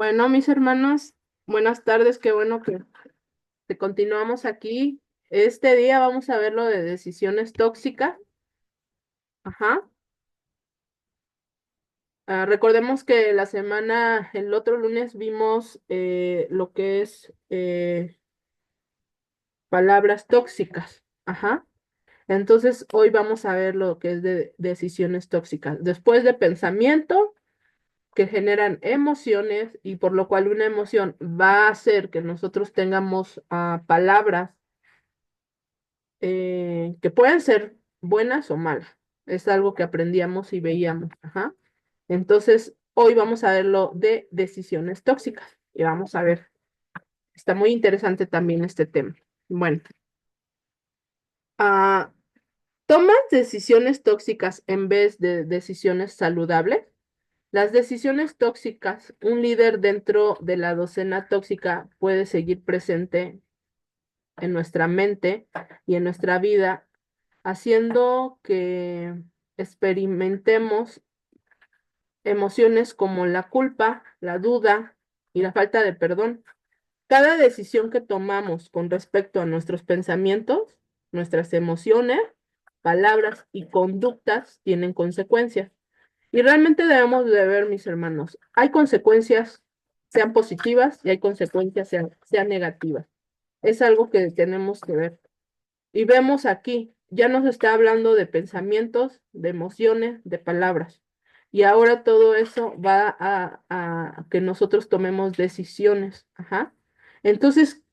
Bueno, mis hermanos, buenas tardes, qué bueno que continuamos aquí. Este día vamos a ver lo de decisiones tóxicas. Ajá. Recordemos que el otro lunes vimos lo que es palabras tóxicas. Ajá. Entonces, hoy vamos a ver lo que es de decisiones tóxicas. Después de pensamiento que generan emociones y por lo cual una emoción va a hacer que nosotros tengamos palabras que pueden ser buenas o malas. Es algo que aprendíamos y veíamos. Ajá. Entonces, hoy vamos a ver lo de decisiones tóxicas y vamos a ver, está muy interesante también este tema. Bueno, ah, ¿tomas decisiones tóxicas en vez de decisiones saludables? Las decisiones tóxicas, un líder dentro de la docena tóxica puede seguir presente en nuestra mente y en nuestra vida haciendo que experimentemos emociones como la culpa, la duda y la falta de perdón. Cada decisión que tomamos con respecto a nuestros pensamientos, nuestras emociones, palabras y conductas tienen consecuencias. Y realmente debemos de ver, mis hermanos, hay consecuencias, sean positivas y hay consecuencias, sean negativas. Es algo que tenemos que ver. Y vemos aquí, ya nos está hablando de pensamientos, de emociones, de palabras. Y ahora todo eso va a que nosotros tomemos decisiones. Ajá. Entonces,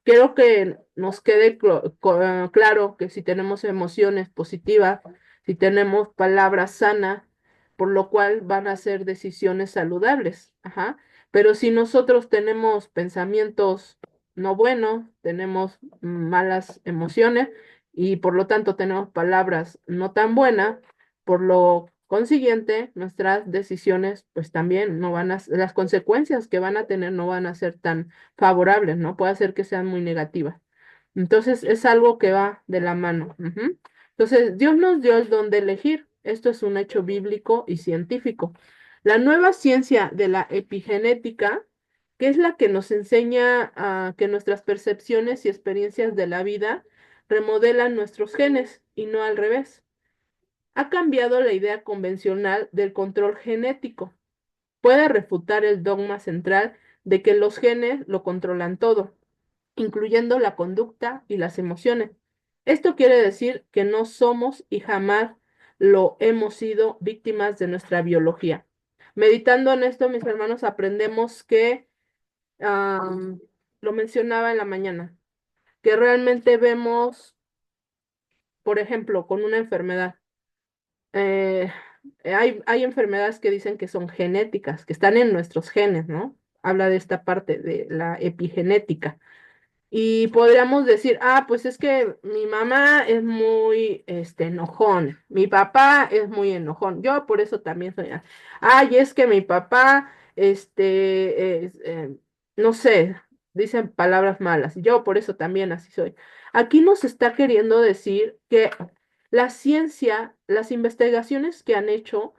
quiero que nos quede claro que si tenemos emociones positivas, si tenemos palabras sanas, por lo cual van a ser decisiones saludables. Ajá. Pero si nosotros tenemos pensamientos no buenos, tenemos malas emociones y por lo tanto tenemos palabras no tan buenas, por lo consiguiente, nuestras decisiones pues también no van las consecuencias que van a tener no van a ser tan favorables, ¿no? Puede ser que sean muy negativas. Entonces, es algo que va de la mano. Ujú. Entonces, Dios nos dio el don de elegir. Esto es un hecho bíblico y científico. La nueva ciencia de la epigenética, que es la que nos enseña a que nuestras percepciones y experiencias de la vida remodelan nuestros genes y no al revés, ha cambiado la idea convencional del control genético. Puede refutar el dogma central de que los genes lo controlan todo, incluyendo la conducta y las emociones. Esto quiere decir que no somos y jamás lo hemos sido víctimas de nuestra biología. Meditando en esto, mis hermanos, aprendemos que, lo mencionaba en la mañana, que realmente vemos, por ejemplo, con una enfermedad. eh, hay enfermedades que dicen que son genéticas, que están en nuestros genes, ¿no? Habla de esta parte de la epigenética. Y podríamos decir, pues es que mi mamá es muy, enojón, mi papá es muy enojón, yo por eso también soy así. Ay, es que mi papá, no sé, dicen palabras malas, yo por eso también así soy. Aquí nos está queriendo decir que la ciencia, las investigaciones que han hecho,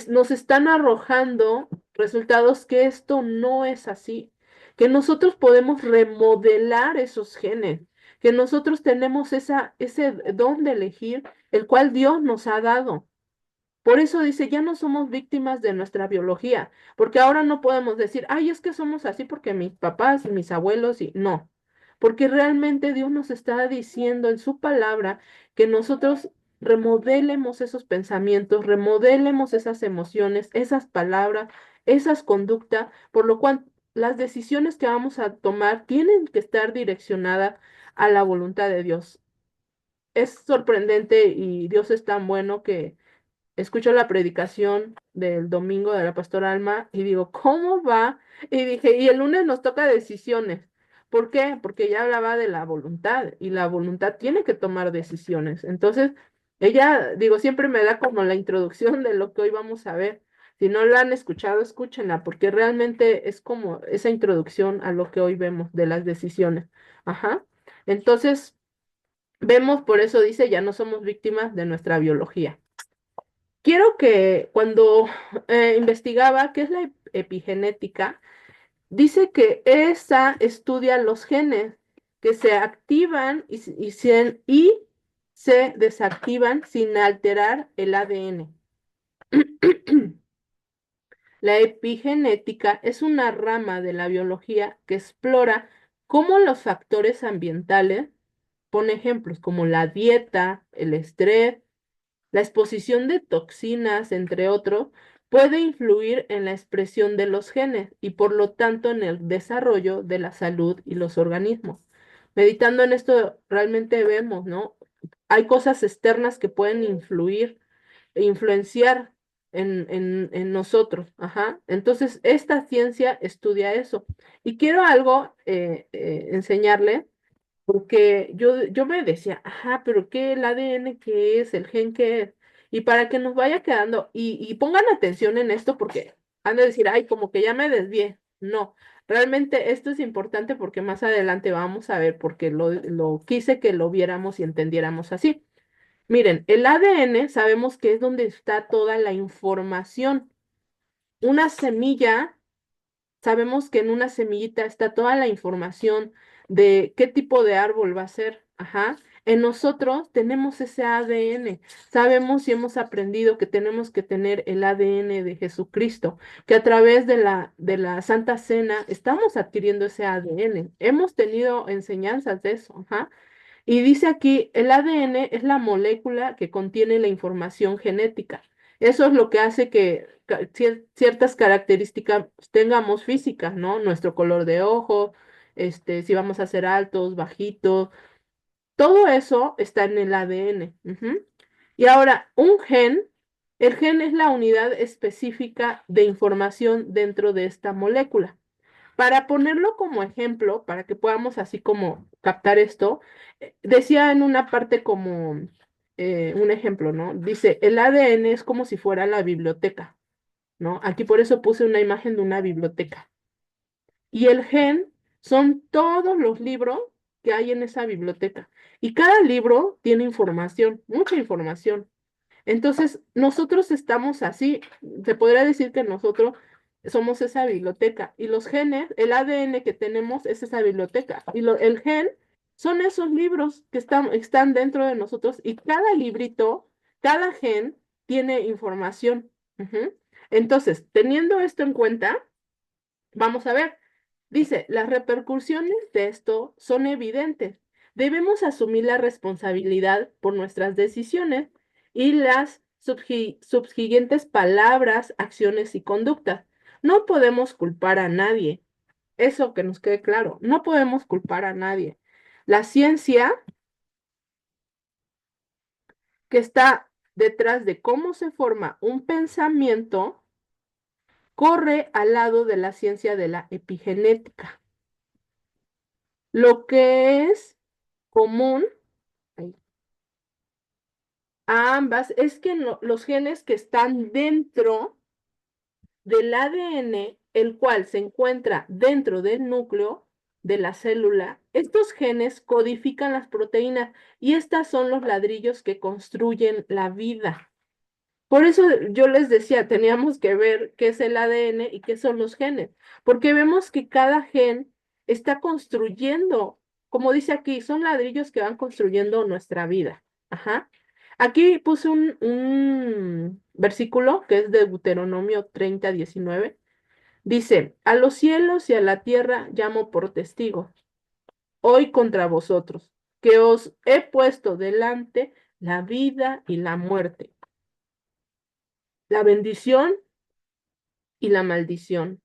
nos están arrojando resultados que esto no es así, que nosotros podemos remodelar esos genes, que nosotros tenemos ese don de elegir, el cual Dios nos ha dado. Por eso dice, ya no somos víctimas de nuestra biología, porque ahora no podemos decir, ay, es que somos así porque mis papás, mis abuelos y no, porque realmente Dios nos está diciendo en su palabra que nosotros remodelemos esos pensamientos, remodelemos esas emociones, esas palabras, esas conductas, por lo cual las decisiones que vamos a tomar tienen que estar direccionadas a la voluntad de Dios. Es sorprendente y Dios es tan bueno que escucho la predicación del domingo de la pastora Alma y digo, ¿cómo va? Y dije, y el lunes nos toca decisiones. ¿Por qué? Porque ella hablaba de la voluntad y la voluntad tiene que tomar decisiones. Entonces, ella, digo, siempre me da como la introducción de lo que hoy vamos a ver. Si no la han escuchado, escúchenla, porque realmente es como esa introducción a lo que hoy vemos de las decisiones. Ajá. Entonces, vemos, por eso dice, ya no somos víctimas de nuestra biología. Quiero que cuando investigaba qué es la epigenética, dice que esa estudia los genes que se activan y se desactivan sin alterar el ADN. La epigenética es una rama de la biología que explora cómo los factores ambientales, pone ejemplos como la dieta, el estrés, la exposición de toxinas, entre otros, puede influir en la expresión de los genes y por lo tanto en el desarrollo de la salud y los organismos. Meditando en esto, realmente vemos, ¿no? Hay cosas externas que pueden influir e influenciar en nosotros. Ajá. Entonces, esta ciencia estudia eso. Y quiero algo enseñarle porque yo me decía, ajá, pero ¿qué el ADN qué es? ¿El gen qué es? Y para que nos vaya quedando, y pongan atención en esto porque han de decir, ay, como que ya me desvié. No, realmente esto es importante porque más adelante vamos a ver, porque lo quise que lo viéramos y entendiéramos así. Miren, el ADN sabemos que es donde está toda la información. Una semilla. Sabemos que en una semillita está toda la información de qué tipo de árbol va a ser. Ajá. En nosotros tenemos ese ADN. Sabemos y hemos aprendido que tenemos que tener el ADN de Jesucristo, que a través de la Santa Cena estamos adquiriendo ese ADN. Hemos tenido enseñanzas de eso. Ajá. Y dice aquí, el ADN es la molécula que contiene la información genética. Eso es lo que hace que ciertas características tengamos físicas, ¿no? Nuestro color de ojo, si vamos a ser altos, bajitos, todo eso está en el ADN. Ujú. Y ahora, el gen es la unidad específica de información dentro de esta molécula. Para ponerlo como ejemplo, para que podamos así como captar esto, decía en una parte como un ejemplo, ¿no? Dice, el ADN es como si fuera la biblioteca, ¿no? Aquí por eso puse una imagen de una biblioteca. Y el gen son todos los libros que hay en esa biblioteca. Y cada libro tiene información, mucha información. Entonces, nosotros estamos así, se podría decir que nosotros somos esa biblioteca y los genes, el ADN que tenemos es esa biblioteca y el gen son esos libros que están dentro de nosotros y cada librito, cada gen tiene información. Ujú. Entonces, teniendo esto en cuenta, vamos a ver. Dice, las repercusiones de esto son evidentes. Debemos asumir la responsabilidad por nuestras decisiones y las subsiguientes palabras, acciones y conductas. No podemos culpar a nadie. Eso que nos quede claro. No podemos culpar a nadie. La ciencia que está detrás de cómo se forma un pensamiento corre al lado de la ciencia de la epigenética. Lo que es común a ambas es que los genes que están dentro del ADN, el cual se encuentra dentro del núcleo de la célula, estos genes codifican las proteínas y estas son los ladrillos que construyen la vida. Por eso yo les decía, teníamos que ver qué es el ADN y qué son los genes, porque vemos que cada gen está construyendo, como dice aquí, son ladrillos que van construyendo nuestra vida. Ajá. Aquí puse un versículo que es de Deuteronomio 30:19. Dice, a los cielos y a la tierra llamo por testigo, hoy contra vosotros, que os he puesto delante la vida y la muerte, la bendición y la maldición.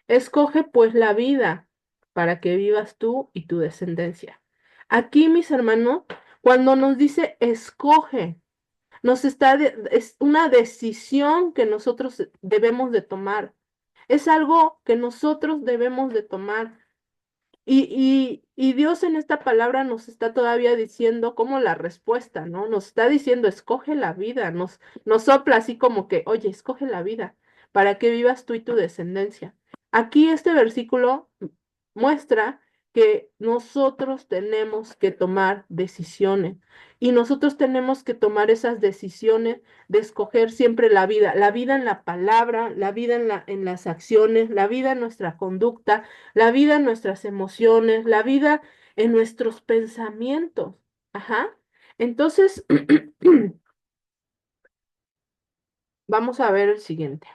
Escoge pues la vida para que vivas tú y tu descendencia. Aquí, mis hermanos, cuando nos dice escoge, es una decisión que nosotros debemos de tomar. Es algo que nosotros debemos de tomar. Y Dios en esta palabra nos está todavía diciendo como la respuesta, ¿no? Nos está diciendo, escoge la vida, nos sopla así como que, oye, escoge la vida para que vivas tú y tu descendencia. Aquí este versículo muestra que nosotros tenemos que tomar decisiones y nosotros tenemos que tomar esas decisiones de escoger siempre la vida en la palabra, la vida en las acciones, la vida en nuestra conducta, la vida en nuestras emociones, la vida en nuestros pensamientos. Ajá. Entonces, vamos a ver el siguiente.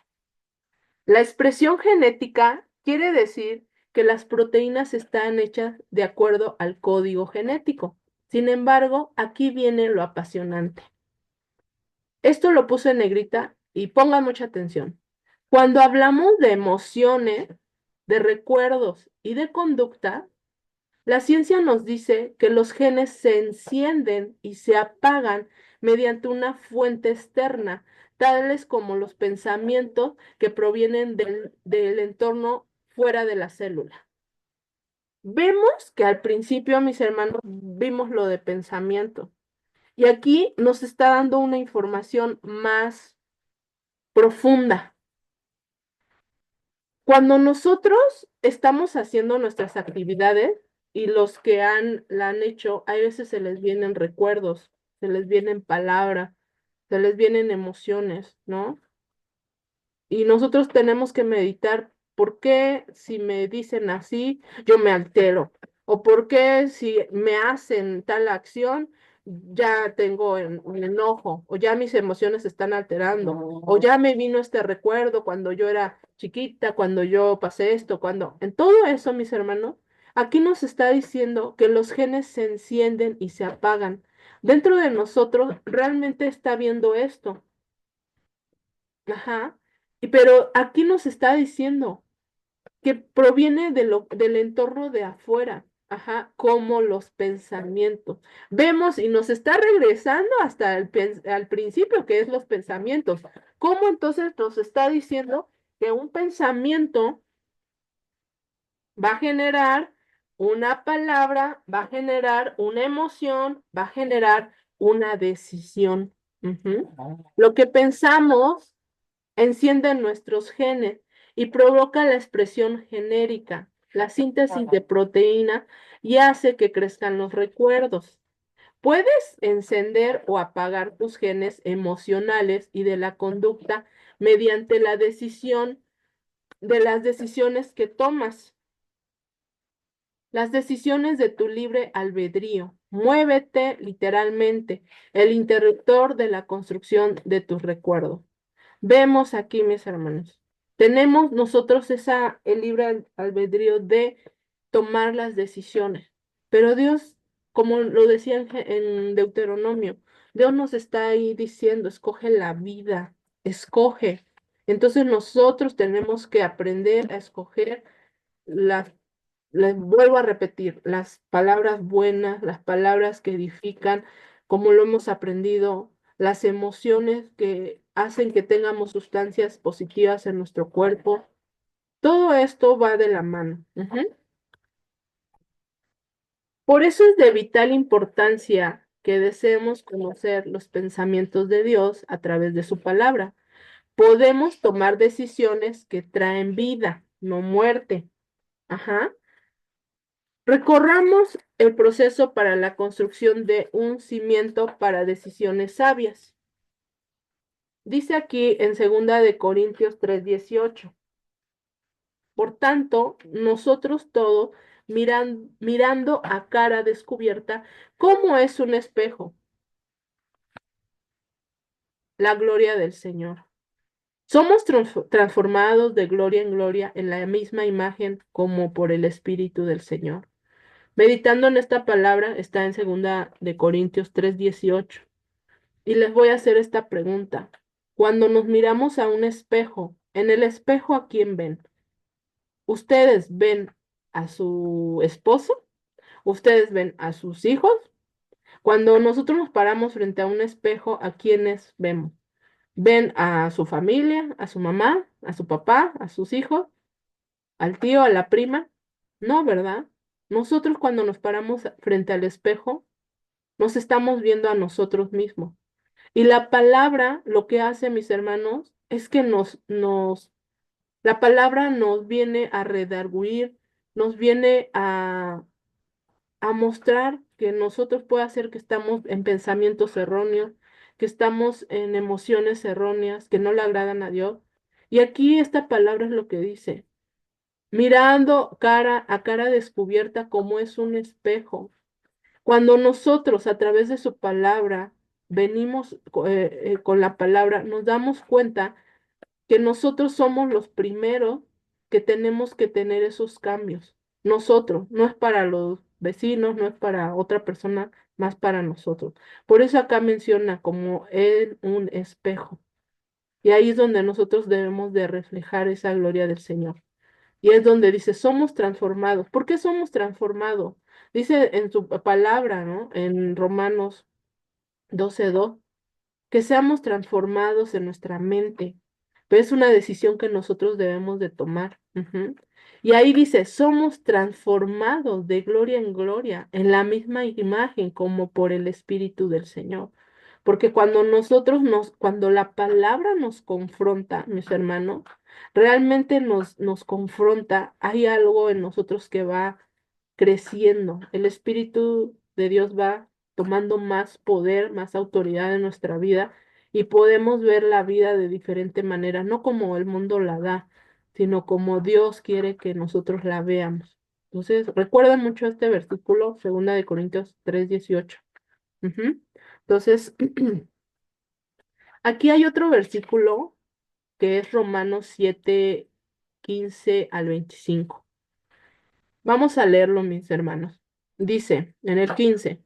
La expresión genética quiere decir que las proteínas están hechas de acuerdo al código genético. Sin embargo, aquí viene lo apasionante. Esto lo puse en negrita y pongan mucha atención. Cuando hablamos de emociones, de recuerdos y de conducta, la ciencia nos dice que los genes se encienden y se apagan mediante una fuente externa, tales como los pensamientos que provienen del entorno fuera de la célula. Vemos que al principio, mis hermanos, vimos lo de pensamiento y aquí nos está dando una información más profunda. Cuando nosotros estamos haciendo nuestras actividades y los que la han hecho, a veces se les vienen recuerdos, se les vienen palabras, se les vienen emociones, ¿no? Y nosotros tenemos que meditar por qué si me dicen así, yo me altero, o por qué si me hacen tal acción, ya tengo un enojo, o ya mis emociones se están alterando, o ya me vino este recuerdo cuando yo era chiquita, cuando yo pasé esto, cuando... En todo eso, mis hermanos, aquí nos está diciendo que los genes se encienden y se apagan. Dentro de nosotros realmente está viendo esto. Ajá. Pero aquí nos está diciendo que proviene del entorno de afuera, ajá, como los pensamientos. Vemos y nos está regresando hasta al principio, que es los pensamientos. ¿Cómo entonces nos está diciendo que un pensamiento va a generar una palabra, va a generar una emoción, va a generar una decisión? Ujú. Lo que pensamos enciende nuestros genes y provoca la expresión genérica, la síntesis de proteína y hace que crezcan los recuerdos. Puedes encender o apagar tus genes emocionales y de la conducta mediante la decisión de las decisiones que tomas, las decisiones de tu libre albedrío. Muévete literalmente, el interruptor de la construcción de tus recuerdos. Vemos aquí, mis hermanos, tenemos nosotros el libre albedrío de tomar las decisiones, pero Dios, como lo decía en Deuteronomio, Dios nos está ahí diciendo, escoge la vida, escoge. Entonces nosotros tenemos que aprender a escoger las, les vuelvo a repetir, las palabras buenas, las palabras que edifican, como lo hemos aprendido, las emociones que hacen que tengamos sustancias positivas en nuestro cuerpo. Todo esto va de la mano. Ujú. Por eso es de vital importancia que deseemos conocer los pensamientos de Dios a través de su palabra. Podemos tomar decisiones que traen vida, no muerte. Ajá. Recorramos el proceso para la construcción de un cimiento para decisiones sabias. Dice aquí en 2 Corintios 3:18. Por tanto, nosotros todos, mirando a cara descubierta, ¿cómo es un espejo? La gloria del Señor. Somos transformados de gloria en gloria en la misma imagen como por el Espíritu del Señor. Meditando en esta palabra está en 2 Corintios 3:18. Y les voy a hacer esta pregunta. Cuando nos miramos a un espejo, en el espejo, ¿a quién ven? ¿Ustedes ven a su esposo? ¿Ustedes ven a sus hijos? Cuando nosotros nos paramos frente a un espejo, ¿a quiénes vemos? ¿Ven a su familia, a su mamá, a su papá, a sus hijos, al tío, a la prima? No, ¿verdad? Nosotros cuando nos paramos frente al espejo, nos estamos viendo a nosotros mismos. Y la palabra, lo que hace, mis hermanos, es que la palabra nos viene a redarguir, nos viene a mostrar que nosotros puede ser que estamos en pensamientos erróneos, que estamos en emociones erróneas, que no le agradan a Dios. Y aquí esta palabra es lo que dice, mirando cara a cara descubierta como es un espejo. Cuando nosotros a través de su palabra venimos con la palabra, nos damos cuenta que nosotros somos los primeros que tenemos que tener esos cambios. Nosotros, no es para los vecinos, no es para otra persona, más para nosotros. Por eso acá menciona como en un espejo. Y ahí es donde nosotros debemos de reflejar esa gloria del Señor. Y es donde dice, somos transformados. ¿Por qué somos transformados? Dice en su palabra, ¿no? En Romanos 12:2 que seamos transformados en nuestra mente. Pero es una decisión que nosotros debemos de tomar. Ujú. Y ahí dice, somos transformados de gloria en gloria, en la misma imagen como por el Espíritu del Señor. Porque cuando la palabra nos confronta, mis hermanos, realmente nos confronta, hay algo en nosotros que va creciendo. El Espíritu de Dios va tomando más poder, más autoridad en nuestra vida y podemos ver la vida de diferente manera, no como el mundo la da, sino como Dios quiere que nosotros la veamos. Entonces, recuerda mucho este versículo, 2 Corintios 3:18. Ujú. Entonces, aquí hay otro versículo que es Romanos 7:15 al 25. Vamos a leerlo, mis hermanos. Dice en el 15,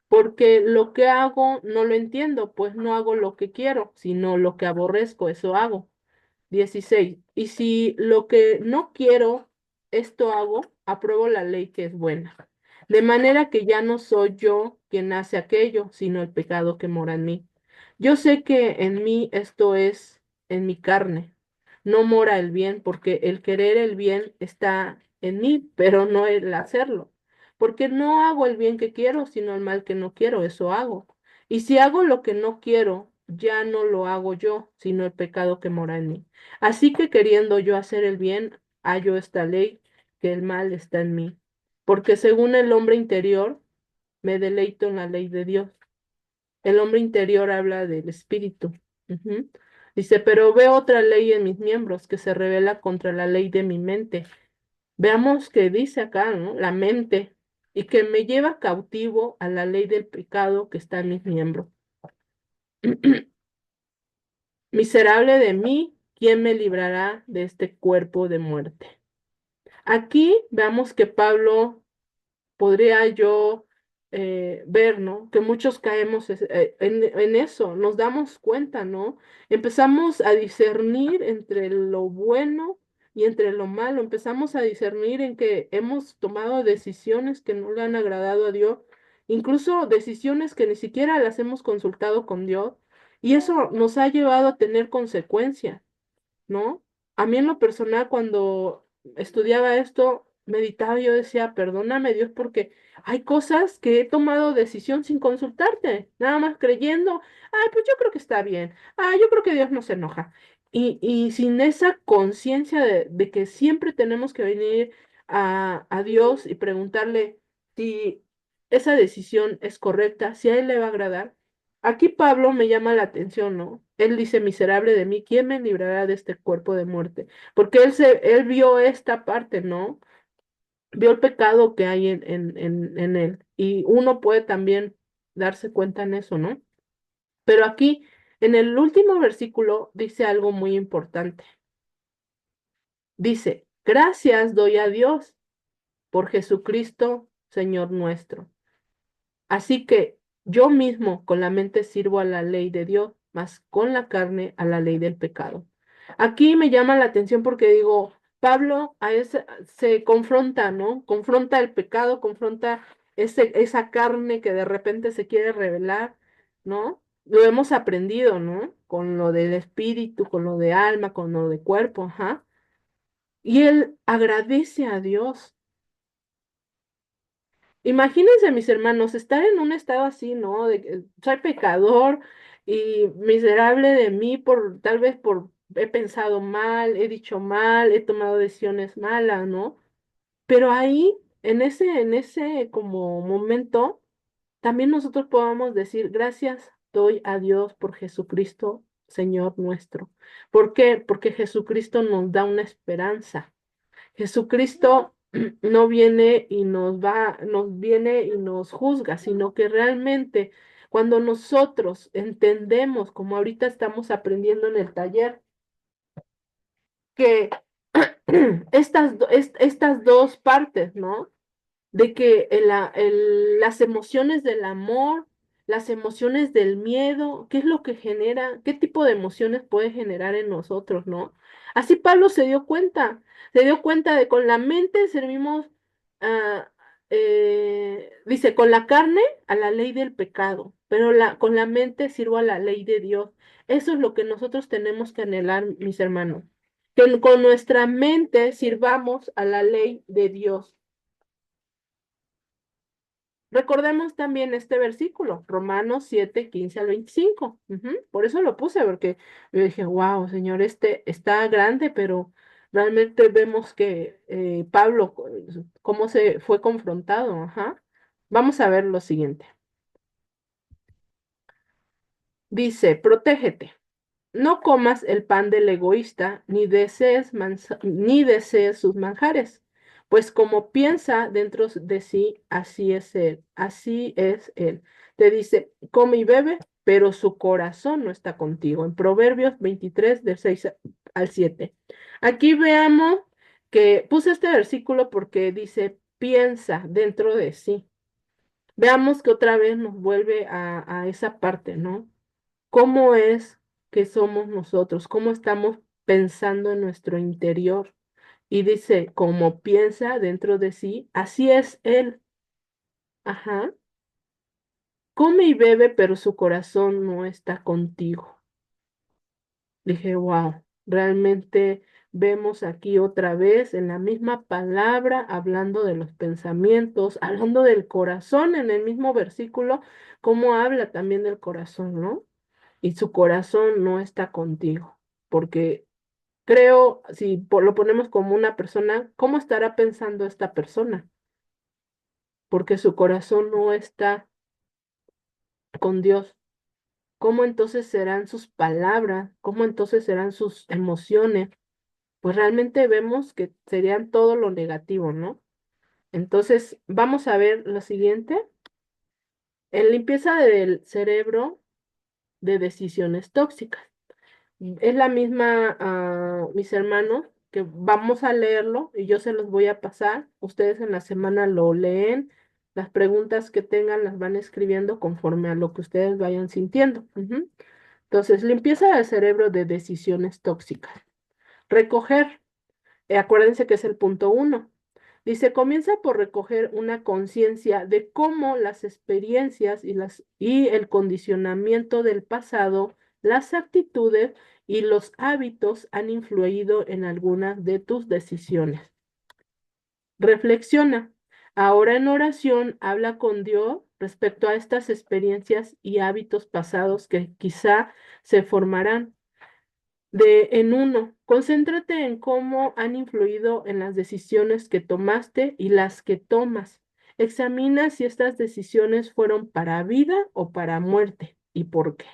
porque lo que hago no lo entiendo, pues no hago lo que quiero, sino lo que aborrezco, eso hago. 16. Y si lo que no quiero, esto hago, apruebo la ley que es buena. De manera que ya no soy yo quien hace aquello, sino el pecado que mora en mí. Yo sé que en mí esto es en mi carne. No mora el bien, porque el querer el bien está en mí, pero no el hacerlo. Porque no hago el bien que quiero, sino el mal que no quiero, eso hago. Y si hago lo que no quiero, ya no lo hago yo, sino el pecado que mora en mí. Así que queriendo yo hacer el bien, hallo esta ley, que el mal está en mí. Porque según el hombre interior, me deleito en la ley de Dios. El hombre interior habla del espíritu. Ujú. Dice, pero veo otra ley en mis miembros que se revela contra la ley de mi mente. Veamos qué dice acá, ¿no? La mente. Y que me lleva cautivo a la ley del pecado que está en mis miembros. Miserable de mí, ¿quién me librará de este cuerpo de muerte? Aquí veamos que Pablo podría yo ver, ¿no? Que muchos caemos en eso, nos damos cuenta, ¿no? Empezamos a discernir entre lo bueno y entre lo malo, empezamos a discernir en que hemos tomado decisiones que no le han agradado a Dios, incluso decisiones que ni siquiera las hemos consultado con Dios, y eso nos ha llevado a tener consecuencias. ¿No? A mí en lo personal, cuando estudiaba esto, meditaba, yo decía, perdóname Dios, porque hay cosas que he tomado decisión sin consultarte, nada más creyendo, ay, pues yo creo que está bien, ay, yo creo que Dios no se enoja. Y sin esa conciencia de que siempre tenemos que venir a Dios y preguntarle si esa decisión es correcta, si a Él le va a agradar. Aquí Pablo me llama la atención, ¿no? Él dice, miserable de mí, ¿quién me librará de este cuerpo de muerte? Porque él vio esta parte, ¿no? Vio el pecado que hay en él. Y uno puede también darse cuenta en eso, ¿no? Pero aquí, en el último versículo, dice algo muy importante. Dice, gracias doy a Dios por Jesucristo, Señor nuestro. Así que yo mismo con la mente sirvo a la ley de Dios, mas con la carne a la ley del pecado. Aquí me llama la atención porque digo, Pablo se confronta, ¿no? Confronta el pecado, confronta esa carne que de repente se quiere revelar, ¿no? Lo hemos aprendido, ¿no? Con lo del espíritu, con lo de alma, con lo de cuerpo, ajá. Y él agradece a Dios. Imagínense, mis hermanos, estar en un estado así, ¿no? De que soy pecador y miserable de mí tal vez he pensado mal, he dicho mal, he tomado decisiones malas, ¿no? pero ahí, en ese como momento, también nosotros podamos decir, gracias doy a Dios por Jesucristo, Señor nuestro. ¿Por qué? Porque Jesucristo nos da una esperanza. Jesucristo no viene y nos viene y nos juzga, sino que realmente cuando nosotros entendemos, como ahorita estamos aprendiendo en el taller, que estas dos partes, ¿no? De que las emociones del amor, las emociones del miedo, ¿qué es lo que genera? ¿Qué tipo de emociones puede generar en nosotros, no? Así Pablo se dio cuenta de con la mente servimos, ah, dice, con la carne a la ley del pecado, pero con la mente sirvo a la ley de Dios. Eso es lo que nosotros tenemos que anhelar, mis hermanos, que con nuestra mente sirvamos a la ley de Dios. Recordemos también este versículo, Romanos 7, 15 al 25. Por eso lo puse, porque yo dije, wow, Señor, este está grande, pero realmente vemos que Pablo, cómo se fue confrontado. Ajá. Vamos a ver lo siguiente. Dice, protégete. No comas el pan del egoísta, ni desees sus manjares, pues como piensa dentro de sí, así es él. Te dice, come y bebe, pero su corazón no está contigo. En Proverbios 23, del 6 al 7. Aquí veamos que puse este versículo porque dice, piensa dentro de sí. Veamos que otra vez nos vuelve a esa parte, ¿no? ¿Cómo es que somos nosotros? ¿Cómo estamos pensando en nuestro interior? Y dice, como piensa dentro de sí, así es él. Ajá. Come y bebe, pero su corazón no está contigo. Dije, wow, realmente vemos aquí otra vez en la misma palabra, hablando de los pensamientos, hablando del corazón en el mismo versículo, cómo habla también del corazón, ¿no? Y su corazón no está contigo, porque creo, si lo ponemos como una persona, ¿cómo estará pensando esta persona? Porque su corazón no está con Dios. ¿Cómo entonces serán sus palabras? ¿Cómo entonces serán sus emociones? Pues realmente vemos que serían todo lo negativo, ¿no? Entonces, vamos a ver lo siguiente. En limpieza del cerebro de decisiones tóxicas. Es la misma, mis hermanos, que vamos a leerlo y yo se los voy a pasar. Ustedes en la semana lo leen. Las preguntas que tengan las van escribiendo conforme a lo que ustedes vayan sintiendo. Entonces, limpieza del cerebro de decisiones tóxicas. Recoger. Acuérdense que es el punto 1. Dice, comienza por recoger una conciencia de cómo las experiencias y el condicionamiento del pasado, las actitudes y los hábitos han influido en algunas de tus decisiones. Reflexiona. Ahora en oración, habla con Dios respecto a estas experiencias y hábitos pasados que quizá se formarán en uno. Concéntrate en cómo han influido en las decisiones que tomaste y las que tomas. Examina si estas decisiones fueron para vida o para muerte y por qué.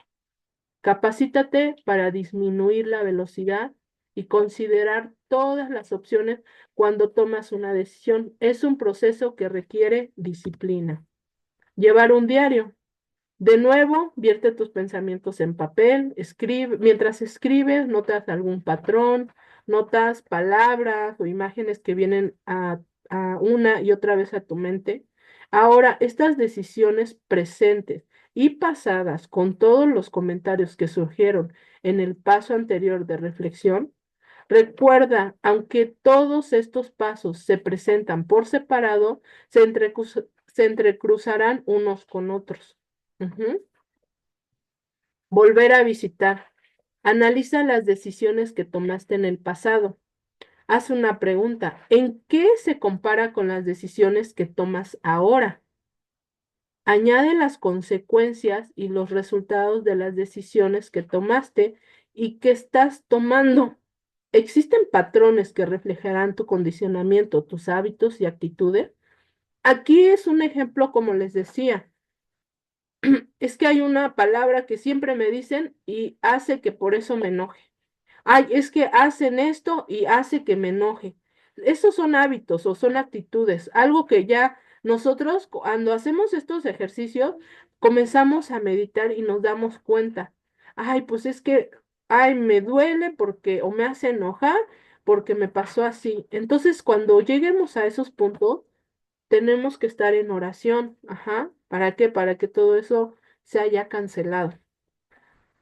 Capacítate para disminuir la velocidad y considerar todas las opciones cuando tomas una decisión. Es un proceso que requiere disciplina. Llevar un diario. De nuevo, vierte tus pensamientos en papel, escribe, mientras escribes, notas algún patrón, notas palabras o imágenes que vienen a una y otra vez a tu mente. Ahora, estas decisiones presentes y pasadas, con todos los comentarios que surgieron en el paso anterior de reflexión, recuerda, aunque todos estos pasos se presentan por separado, se entrecruzarán unos con otros. Ujú. Volver a visitar. Analiza las decisiones que tomaste en el pasado. Haz una pregunta. ¿En qué se compara con las decisiones que tomas ahora? Añade las consecuencias y los resultados de las decisiones que tomaste y que estás tomando. existen patrones que reflejarán tu condicionamiento, tus hábitos y actitudes. Aquí es un ejemplo, como les decía, es que hay una palabra que siempre me dicen y hace que por eso me enoje. Ay, es que hacen esto y hace que me enoje. Esos son hábitos o son actitudes, algo que ya nosotros cuando hacemos estos ejercicios comenzamos a meditar y nos damos cuenta. Ay, pues es que, ay, me duele porque o me hace enojar porque me pasó así. Entonces, cuando lleguemos a esos puntos, tenemos que estar en oración. Ajá. ¿Para qué? Para que todo eso se haya cancelado.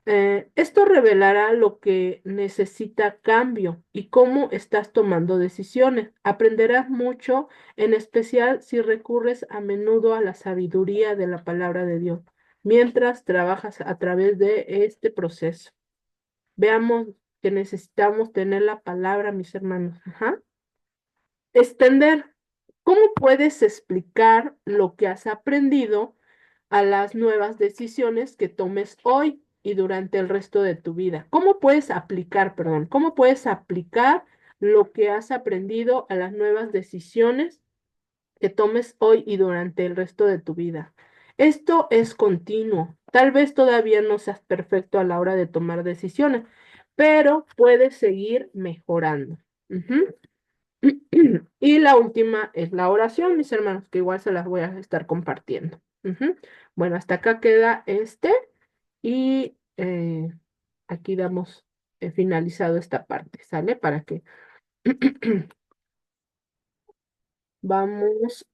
Esto revelará lo que necesita cambio y cómo estás tomando decisiones. Aprenderás mucho, en especial si recurres a menudo a la sabiduría de la palabra de Dios, mientras trabajas a través de este proceso. Veamos que necesitamos tener la palabra, mis hermanos. Ajá. Extender. ¿Cómo puedes explicar lo que has aprendido a las nuevas decisiones que tomes hoy y durante el resto de tu vida? ¿Cómo puedes aplicar, perdón, cómo puedes aplicar lo que has aprendido a las nuevas decisiones que tomes hoy y durante el resto de tu vida? Esto es continuo. Tal vez todavía no seas perfecto a la hora de tomar decisiones, pero puedes seguir mejorando. Ujú. Y la última es la oración, mis hermanos, que igual se las voy a estar compartiendo. Ujú. Bueno, hasta acá queda este y aquí damos finalizado esta parte, ¿sale? Para que vamos